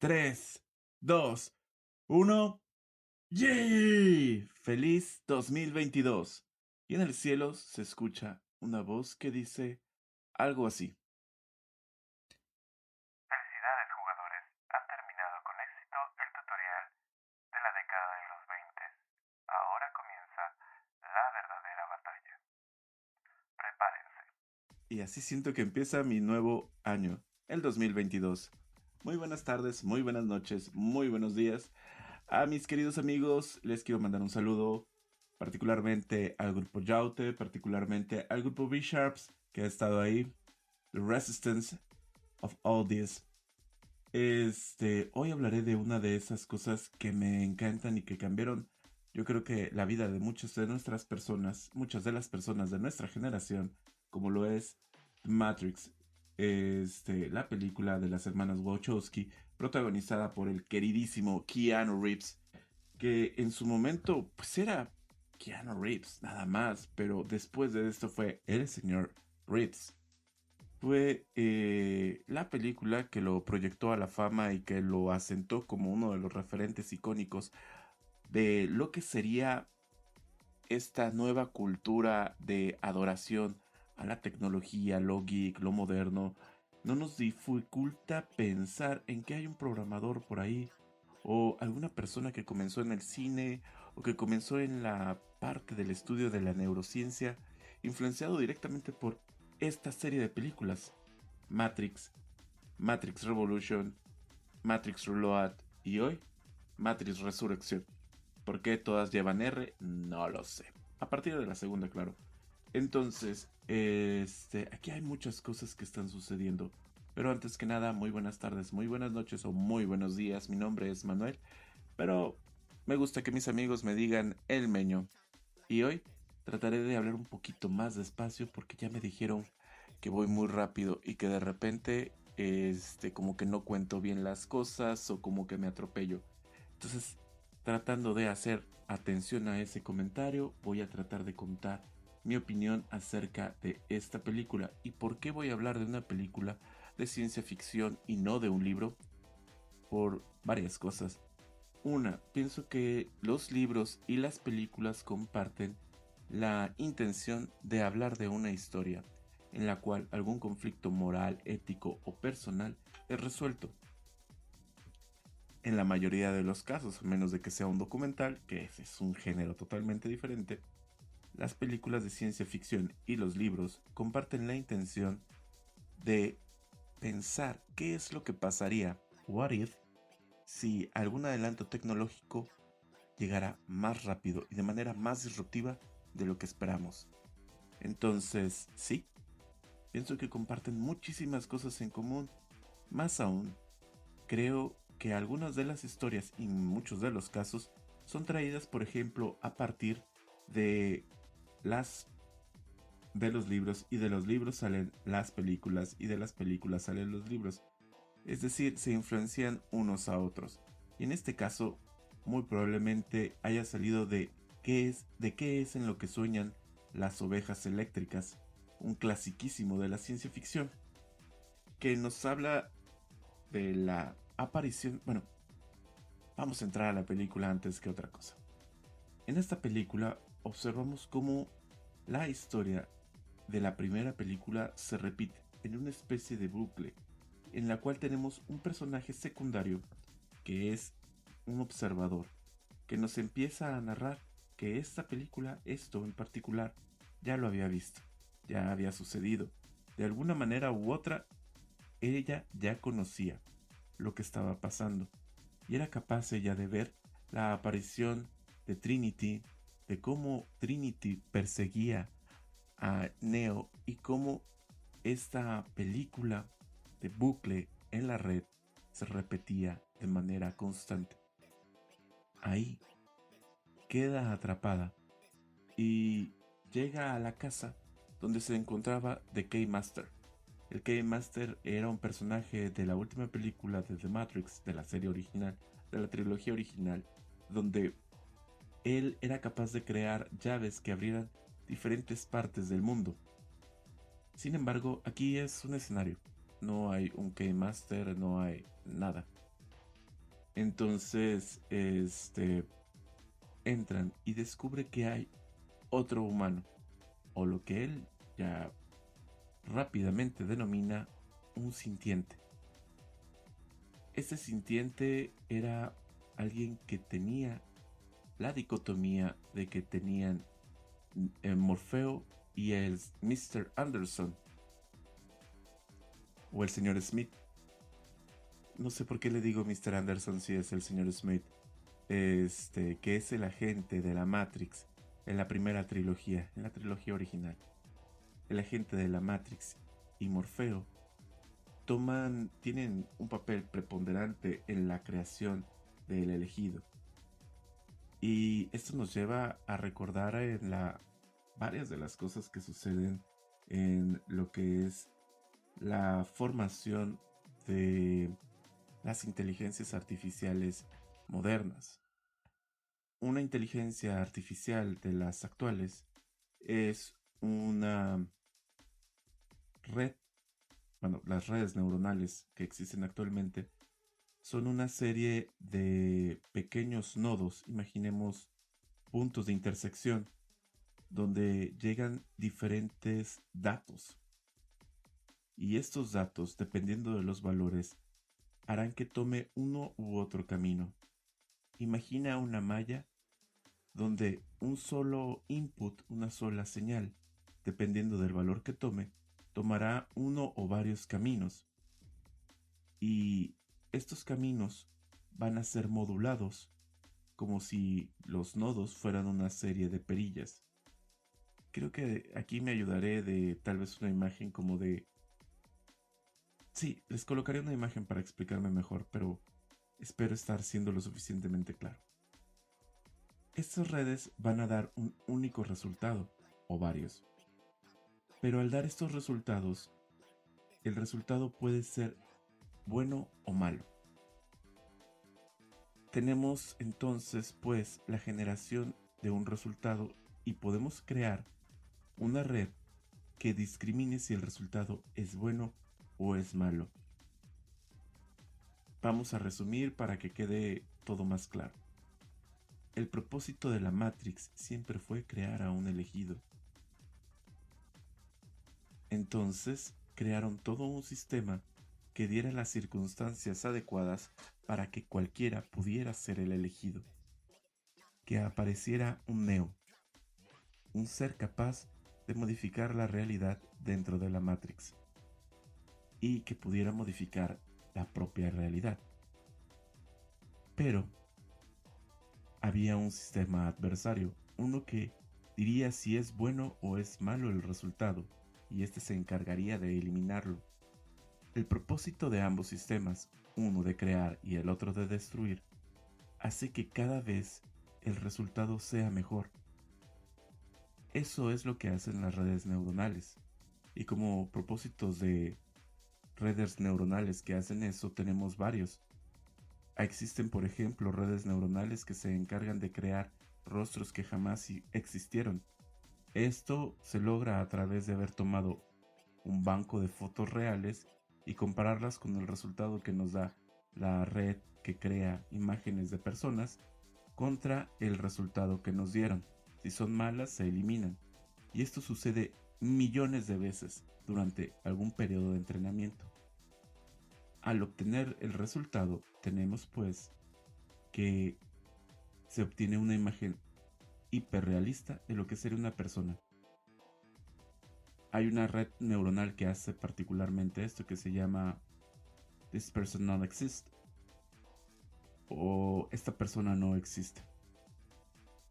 3, 2, 1. ¡Yay! ¡Feliz 2022! Y en el cielo se escucha una voz que dice algo así. Felicidades, jugadores. Han terminado con éxito el tutorial de la década de los 20. Ahora comienza la verdadera batalla. Prepárense. Y así siento que empieza mi nuevo año, el 2022. Muy buenas tardes, muy buenas noches, muy buenos días. A mis queridos amigos les quiero mandar un saludo, particularmente al grupo Yaute, particularmente al grupo B-Sharps, que ha estado ahí. The Resistance of All This. Hoy hablaré de una de esas cosas que me encantan y que cambiaron, yo creo que la vida de muchas de nuestras personas, muchas de las personas de nuestra generación, como lo es Matrix, la película de las hermanas Wachowski, protagonizada por el queridísimo Keanu Reeves, que en su momento pues era Keanu Reeves, nada más, pero después de esto fue el señor Reeves. Fue la película que lo proyectó a la fama y que lo asentó como uno de los referentes icónicos de lo que sería esta nueva cultura de adoración a la tecnología, lo geek, lo moderno. No nos dificulta pensar en que hay un programador por ahí o alguna persona que comenzó en el cine o que comenzó en la parte del estudio de la neurociencia, influenciado directamente por esta serie de películas. Matrix, Matrix Revolution, Matrix Reload y hoy Matrix Resurrección. ¿Por qué todas llevan R? No lo sé. A partir de la segunda, claro. Entonces, aquí hay muchas cosas que están sucediendo. Pero antes que nada, muy buenas tardes, muy buenas noches o muy buenos días. Mi nombre es Manuel, pero me gusta que mis amigos me digan el meño. Y hoy trataré de hablar un poquito más despacio porque ya me dijeron que voy muy rápido y que de repente como que no cuento bien las cosas o como que me atropello. Entonces, tratando de hacer atención a ese comentario, voy a tratar de contar mi opinión acerca de esta película. ¿Y por qué voy a hablar de una película de ciencia ficción y no de un libro? Por varias cosas. Una, pienso que los libros y las películas comparten la intención de hablar de una historia en la cual algún conflicto moral, ético o personal es resuelto. En la mayoría de los casos, a menos de que sea un documental, que es un género totalmente diferente, las películas de ciencia ficción y los libros comparten la intención de pensar qué es lo que pasaría, what if, si algún adelanto tecnológico llegara más rápido y de manera más disruptiva de lo que esperamos. Entonces, sí, pienso que comparten muchísimas cosas en común. Más aún, creo que algunas de las historias y muchos de los casos son traídas, por ejemplo, a partir de las de los libros y de los libros salen las películas y de las películas salen los libros. Es decir, se influencian unos a otros. Y en este caso, muy probablemente haya salido de qué es en lo que sueñan las ovejas eléctricas, un clasiquísimo de la ciencia ficción, que nos habla de la aparición, bueno, vamos a entrar a la película antes que otra cosa. En esta película observamos cómo la historia de la primera película se repite en una especie de bucle en la cual tenemos un personaje secundario que es un observador que nos empieza a narrar que esta película, esto en particular, ya lo había visto, ya había sucedido. De alguna manera u otra, ella ya conocía lo que estaba pasando y era capaz ella de ver la aparición de Trinity, de cómo Trinity perseguía a Neo y cómo esta película de bucle en la red se repetía de manera constante. Ahí queda atrapada y llega a la casa donde se encontraba The K-Master. El K-Master era un personaje de la última película de The Matrix, de la serie original, de la trilogía original, donde él era capaz de crear llaves que abrieran diferentes partes del mundo. Sin embargo, aquí es un escenario. No hay un K-Master, no hay nada. Entonces, entran y descubre que hay otro humano, o lo que él ya rápidamente denomina un sintiente. Ese sintiente era alguien que tenía la dicotomía de que tenían Morfeo y el Mr. Anderson, o el señor Smith. No sé por qué le digo Mr. Anderson si es el señor Smith. Que es el agente de la Matrix en la primera trilogía, en la trilogía original. El agente de la Matrix y Morfeo tienen un papel preponderante en la creación del elegido. Y esto nos lleva a recordar varias de las cosas que suceden en lo que es la formación de las inteligencias artificiales modernas. Una inteligencia artificial de las actuales es una red, bueno, las redes neuronales que existen actualmente son una serie de pequeños nodos, imaginemos puntos de intersección, donde llegan diferentes datos. Y estos datos, dependiendo de los valores, harán que tome uno u otro camino. Imagina una malla donde un solo input, una sola señal, dependiendo del valor que tome, tomará uno o varios caminos. Y estos caminos van a ser modulados como si los nodos fueran una serie de perillas. Creo que aquí me ayudaré de tal vez una imagen como de... Sí, les colocaré una imagen para explicarme mejor, pero espero estar siendo lo suficientemente claro. Estas redes van a dar un único resultado, o varios. Pero al dar estos resultados, el resultado puede ser bueno o malo. Tenemos entonces pues la generación de un resultado y podemos crear una red que discrimine si el resultado es bueno o es malo. Vamos a resumir para que quede todo más claro. El propósito de la Matrix siempre fue crear a un elegido. Entonces crearon todo un sistema que diera las circunstancias adecuadas para que cualquiera pudiera ser el elegido. Que apareciera un Neo, un ser capaz de modificar la realidad dentro de la Matrix y que pudiera modificar la propia realidad. Pero había un sistema adversario, uno que diría si es bueno o es malo el resultado, y este se encargaría de eliminarlo. El propósito de ambos sistemas, uno de crear y el otro de destruir, hace que cada vez el resultado sea mejor. Eso es lo que hacen las redes neuronales. Y como propósitos de redes neuronales que hacen eso tenemos varios. Existen, por ejemplo, redes neuronales que se encargan de crear rostros que jamás existieron. Esto se logra a través de haber tomado un banco de fotos reales y compararlas con el resultado que nos da la red que crea imágenes de personas contra el resultado que nos dieron. Si son malas, se eliminan. Y esto sucede millones de veces durante algún periodo de entrenamiento. Al obtener el resultado, tenemos pues que se obtiene una imagen hiperrealista de lo que sería una persona. Hay una red neuronal que hace particularmente esto que se llama This person not exist, o esta persona no existe.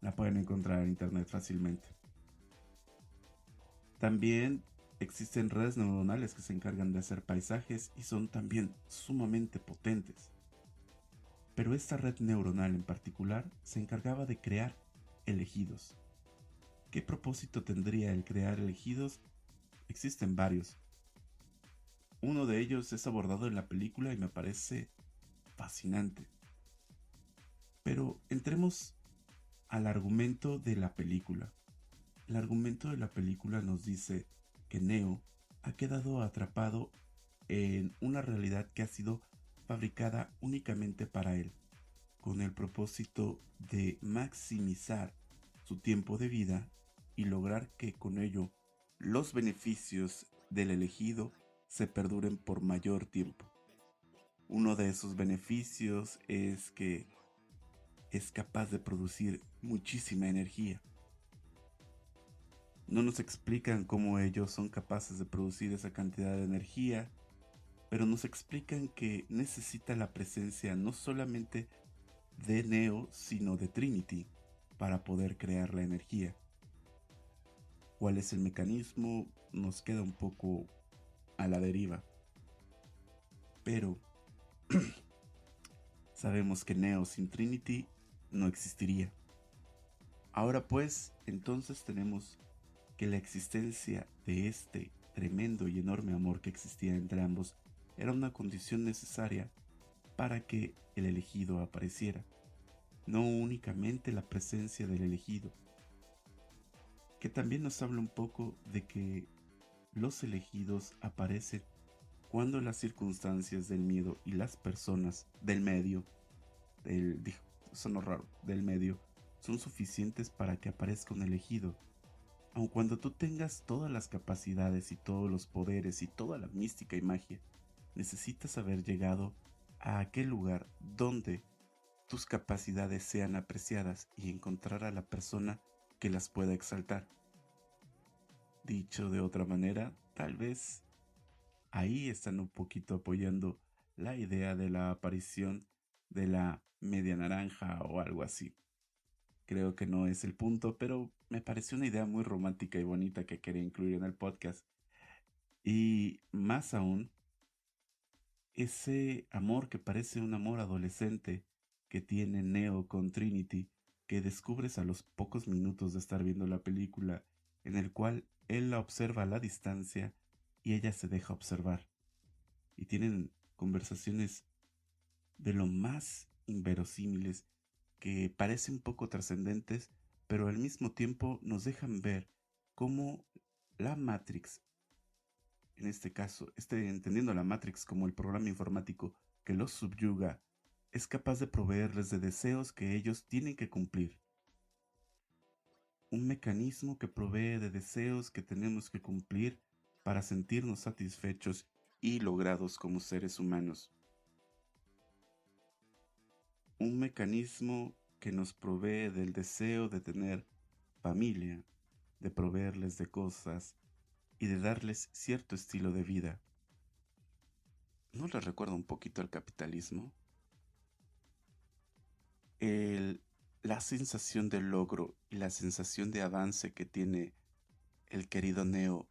La pueden encontrar en internet fácilmente. También existen redes neuronales que se encargan de hacer paisajes y son también sumamente potentes. Pero esta red neuronal en particular se encargaba de crear elegidos. ¿Qué propósito tendría el crear elegidos? Existen varios. Uno de ellos es abordado en la película y me parece fascinante. Pero entremos al argumento de la película. El argumento de la película nos dice que Neo ha quedado atrapado en una realidad que ha sido fabricada únicamente para él. con el propósito de maximizar su tiempo de vida y lograr que con ello los beneficios del elegido se perduren por mayor tiempo. Uno de esos beneficios es que es capaz de producir muchísima energía. No nos explican cómo ellos son capaces de producir esa cantidad de energía, pero nos explican que necesita la presencia no solamente de Neo, sino de Trinity para poder crear la energía. ¿Cuál es el mecanismo? Nos queda un poco a la deriva. Pero sabemos que Neo sin Trinity no existiría. Ahora pues, entonces tenemos que la existencia de este tremendo y enorme amor que existía entre ambos era una condición necesaria para que el elegido apareciera, no únicamente la presencia del elegido, que también nos habla un poco de que los elegidos aparecen cuando las circunstancias del miedo y las personas del medio, sonó raro, del medio, son suficientes para que aparezca un elegido. Aun cuando tú tengas todas las capacidades y todos los poderes y toda la mística y magia, necesitas haber llegado a aquel lugar donde tus capacidades sean apreciadas y encontrar a la persona que las pueda exaltar. Dicho de otra manera, tal vez ahí están un poquito apoyando la idea de la aparición de la media naranja o algo así. Creo que no es el punto, pero me pareció una idea muy romántica y bonita que quería incluir en el podcast. Y más aún, ese amor que parece un amor adolescente que tiene Neo con Trinity, que descubres a los pocos minutos de estar viendo la película, en el cual él la observa a la distancia y ella se deja observar. Y tienen conversaciones de lo más inverosímiles que parecen poco trascendentes, pero al mismo tiempo nos dejan ver cómo la Matrix, en este caso, entendiendo la Matrix como el programa informático que los subyuga, es capaz de proveerles de deseos que ellos tienen que cumplir. Un mecanismo que provee de deseos que tenemos que cumplir para sentirnos satisfechos y logrados como seres humanos. Un mecanismo que nos provee del deseo de tener familia, de proveerles de cosas y de darles cierto estilo de vida. ¿No les recuerda un poquito al capitalismo? La sensación de logro y la sensación de avance que tiene el querido Neo,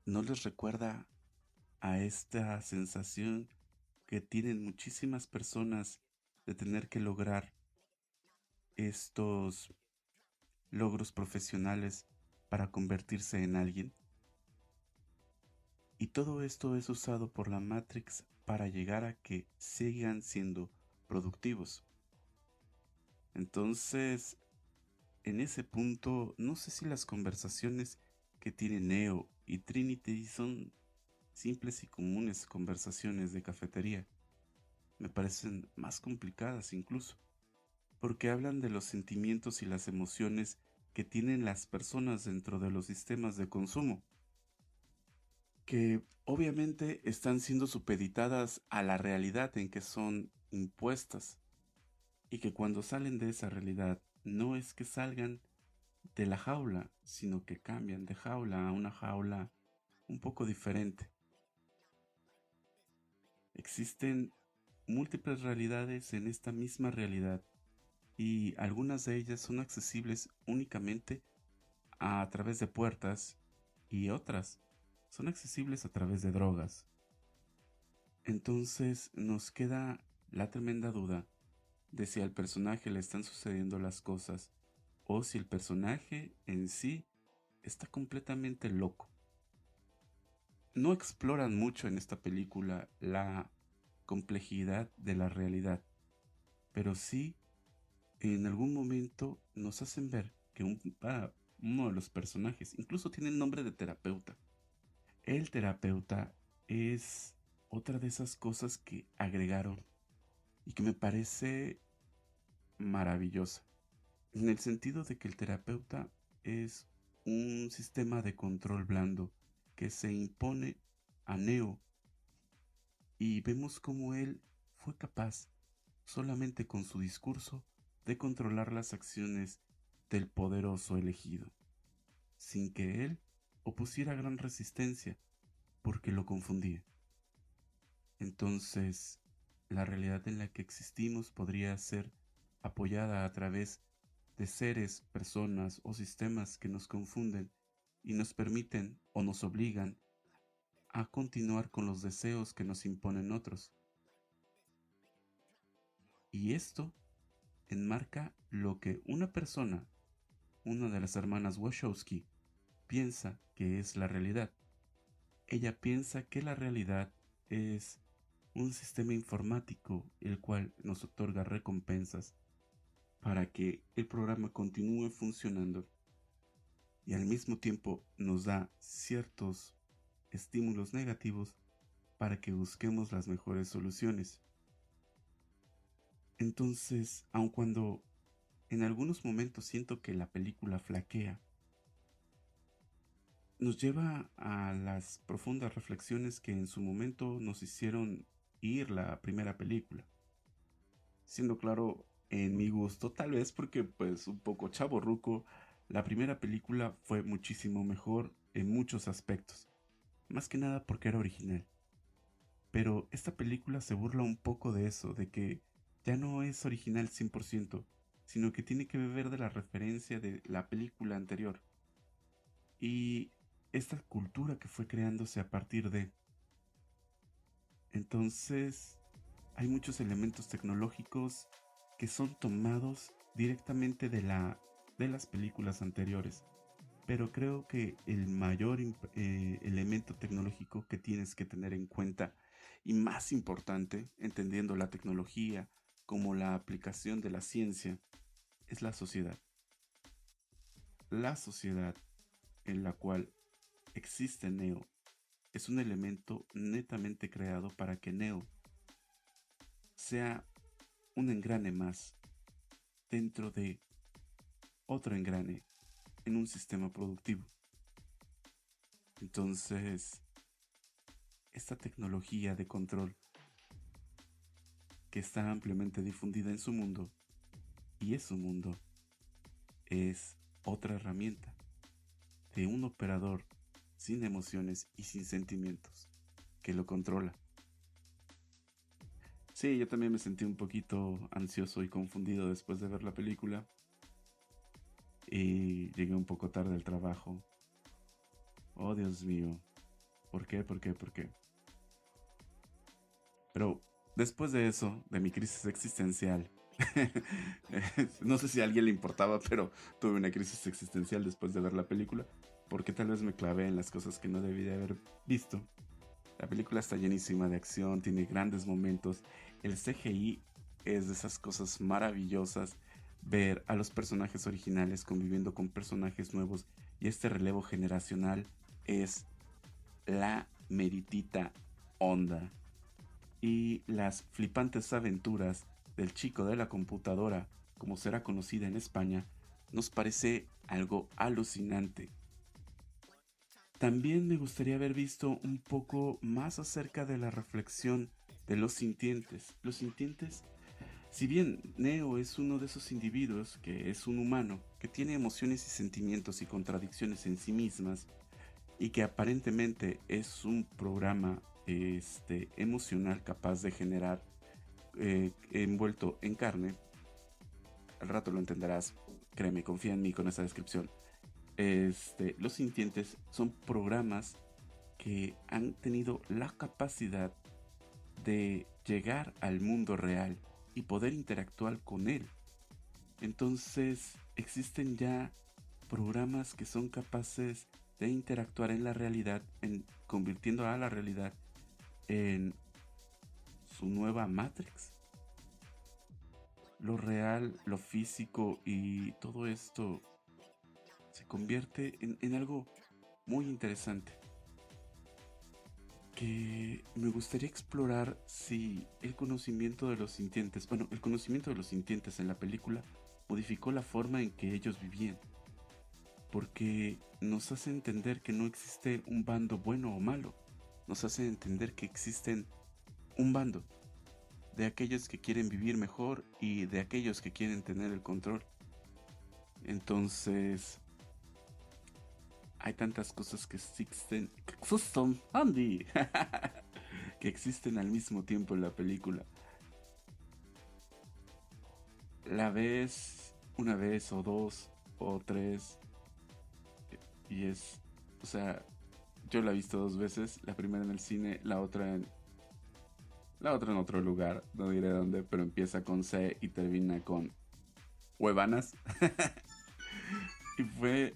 ¿no les recuerda a esta sensación que tienen muchísimas personas de tener que lograr estos logros profesionales para convertirse en alguien? Y todo esto es usado por la Matrix para llegar a que sigan siendo productivos. Entonces, en ese punto, no sé si las conversaciones que tienen Neo y Trinity son simples y comunes conversaciones de cafetería. Me parecen más complicadas incluso, porque hablan de los sentimientos y las emociones que tienen las personas dentro de los sistemas de consumo, que obviamente están siendo supeditadas a la realidad en que son impuestas, y que cuando salen de esa realidad no es que salgan de la jaula, sino que cambian de jaula a una jaula un poco diferente. Existen múltiples realidades en esta misma realidad y algunas de ellas son accesibles únicamente a través de puertas y otras son accesibles a través de drogas. Entonces nos queda la tremenda duda de si al personaje le están sucediendo las cosas o si el personaje en sí está completamente loco. No exploran mucho en esta película la complejidad de la realidad, pero sí en algún momento nos hacen ver que uno de los personajes incluso tiene el nombre de terapeuta. El terapeuta es otra de esas cosas que agregaron y que me parece maravillosa, en el sentido de que el terapeuta es un sistema de control blando que se impone a Neo y vemos cómo él fue capaz, solamente con su discurso, de controlar las acciones del poderoso elegido, sin que él opusiera gran resistencia, porque lo confundía. Entonces, la realidad en la que existimos podría ser apoyada a través de seres, personas o sistemas que nos confunden y nos permiten o nos obligan a continuar con los deseos que nos imponen otros. Y esto enmarca lo que una persona, una de las hermanas Wachowski, piensa que es la realidad. Ella piensa que la realidad es un sistema informático el cual nos otorga recompensas para que el programa continúe funcionando y al mismo tiempo nos da ciertos estímulos negativos para que busquemos las mejores soluciones. Entonces, aun cuando en algunos momentos siento que la película flaquea, nos lleva a las profundas reflexiones que en su momento nos hicieron ir la primera película. Siendo claro, en mi gusto, tal vez porque pues un poco chavorruco, la primera película fue muchísimo mejor en muchos aspectos, más que nada porque era original. Pero esta película se burla un poco de eso, de que ya no es original 100%, sino que tiene que beber de la referencia de la película anterior. Y esta cultura que fue creándose a partir de... Entonces, hay muchos elementos tecnológicos que son tomados directamente de las películas anteriores. Pero creo que el mayor elemento tecnológico que tienes que tener en cuenta y más importante, entendiendo la tecnología como la aplicación de la ciencia, es la sociedad. La sociedad en la cual existe Neo es un elemento netamente creado para que Neo sea un engrane más dentro de otro engrane en un sistema productivo. Entonces, esta tecnología de control que está ampliamente difundida en su mundo, y es su mundo, es otra herramienta de un operador sin emociones y sin sentimientos que lo controla. Sí, yo también me sentí un poquito ansioso y confundido después de ver la película y llegué un poco tarde al trabajo. Oh, Dios mío. ¿Por qué? ¿Por qué? ¿Por qué? Pero después de eso, de mi crisis existencial, no sé si a alguien le importaba, pero tuve una crisis existencial después de ver la película, porque tal vez me clavé en las cosas que no debí de haber visto. La película está llenísima de acción, tiene grandes momentos, el CGI es de esas cosas maravillosas, ver a los personajes originales conviviendo con personajes nuevos y este relevo generacional es la meritita onda. Y las flipantes aventuras del chico de la computadora, como será conocida en España, nos parece algo alucinante. También me gustaría haber visto un poco más acerca de la reflexión de los sintientes. Los sintientes, si bien Neo es uno de esos individuos que es un humano, que tiene emociones y sentimientos y contradicciones en sí mismas, y que aparentemente es un programa emocional capaz de generar envuelto en carne, al rato lo entenderás, créeme, confía en mí con esa descripción. Los sintientes son programas que han tenido la capacidad de llegar al mundo real y poder interactuar con él. Entonces existen ya programas que son capaces de interactuar en la realidad, convirtiendo a la realidad en su nueva Matrix. Lo real, lo físico y todo esto se convierte en algo muy interesante que me gustaría explorar si el conocimiento de los sintientes, bueno, el conocimiento de los sintientes en la película modificó la forma en que ellos vivían, porque nos hace entender que no existe un bando bueno o malo, nos hace entender que existen un bando de aquellos que quieren vivir mejor y de aquellos que quieren tener el control. Entonces, hay tantas cosas que existen, Andy, que existen al mismo tiempo en la película. La ves una vez o dos o tres y o sea, yo la he visto dos veces, la primera en el cine, la otra en otro lugar, no diré dónde, pero empieza con C y termina con Huevanas. Y fue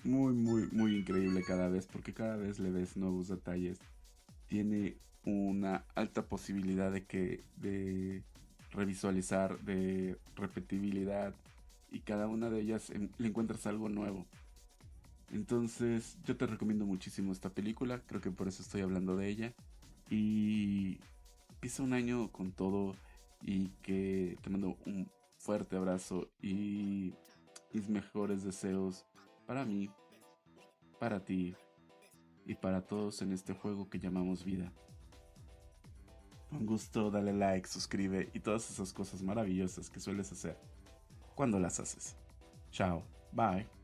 muy, muy, muy increíble cada vez, porque cada vez le ves nuevos detalles. Tiene una alta posibilidad de revisualizar, de repetibilidad, y cada una de ellas le encuentras algo nuevo. Entonces, yo te recomiendo muchísimo esta película, creo que por eso estoy hablando de ella. Y empieza un año con todo, y que te mando un fuerte abrazo y mis mejores deseos para mí, para ti y para todos en este juego que llamamos vida. Con gusto, dale like, suscribe y todas esas cosas maravillosas que sueles hacer cuando las haces. Chao, bye.